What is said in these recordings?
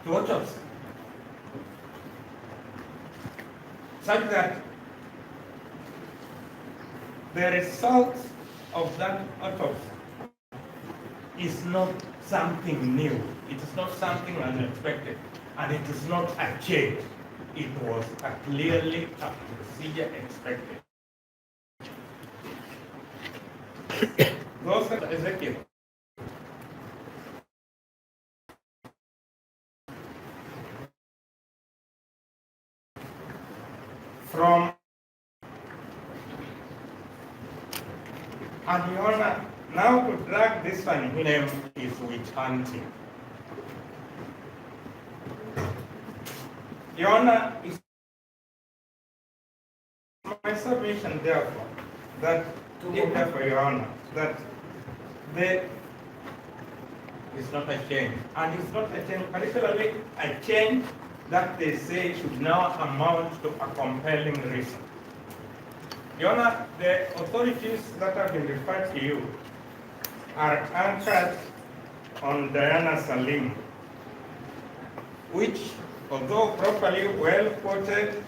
to autopsy, such that the results of that autopsy is not something new. It is not something unexpected, and it is not a change. It was clearly a procedure expected. Those are Ezekiel. From Adiona, now to drag this one, his name is witch hunting. Yona is my submission, therefore, that for Yona, that there is not a change, and it's not a change, particularly a change that they say should now amount to a compelling reason. Yona, the authorities that have been referred to you are anchored on Diana Salim, which, although properly well quoted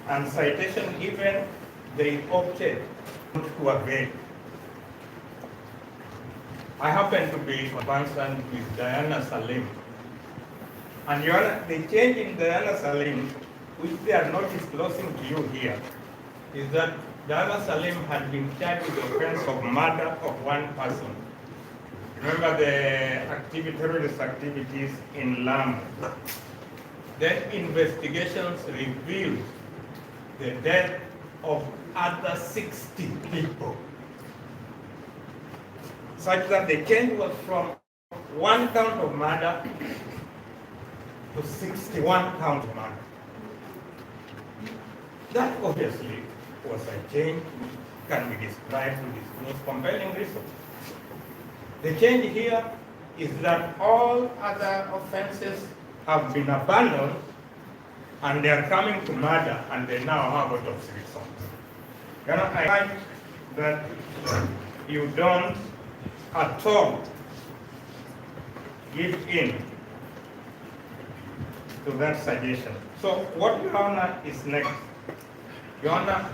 and citation given, they opted not to avail. I happen to be concerned with Diana Salim. And the change in Diana Salim, which they are not disclosing to you here, is that Diana Salim had been charged with the offense of murder of one person. Remember the terrorist activities in Lamu. Then investigations revealed the death of other 60 people, such that the change was from one count of murder to 61 counts of murder. That obviously was a change can be described with its most compelling reason. The change here is that all other offenses have been abandoned and they are coming to murder, and they now have autopsy results. I like that you don't at all give in to that suggestion. So what Your Honor is next? Your Honor,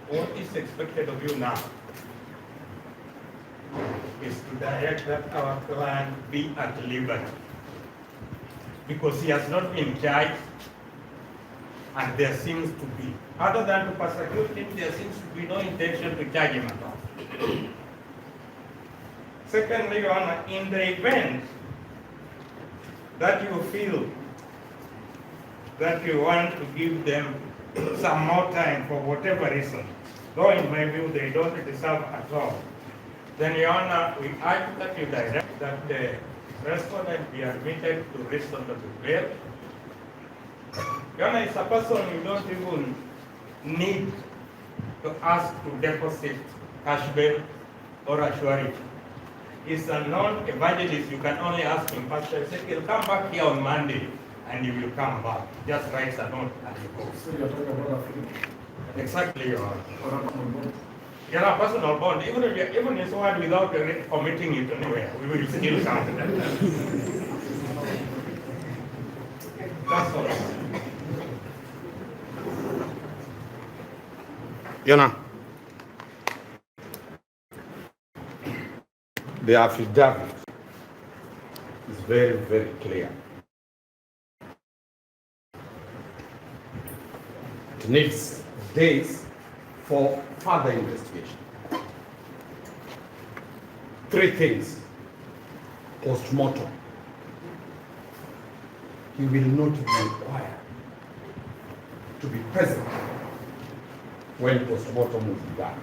what is expected of you now is to direct that our client be at liberty, because he has not been charged, and there seems to be, other than to persecute him, there seems to be no intention to charge him at all. Secondly, Your Honor, in the event that you feel that you want to give them some more time for whatever reason, though in my view they don't deserve at all, then Your Honor, we urge that you direct that the respondent be admitted to reasonable bail. Your Honor, it's a person you don't even need to ask to deposit cash bail or a surety. He's a non-evangelist. You can only ask him, Pastor Ezekiel, come back here on Monday, and he will come back. Just writes a note and he goes. So you're talking about Exactly, Your Honor. You're a personal bond. Even his word without committing it anywhere, we will still count that. That's all. Yana, the affidavit is very, very clear. It needs days for further investigation. 3 things. Post-mortem. He will not be required to be present when post-mortem will be done,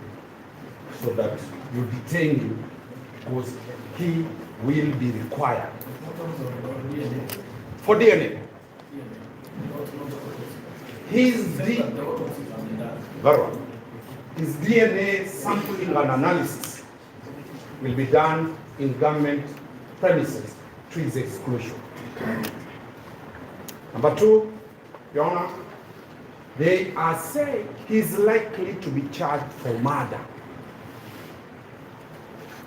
so that you detain him, because he will be required for DNA. His DNA sampling and analysis will be done in government premises to his exclusion. Number 2, Your Honor, they are saying he's likely to be charged for murder.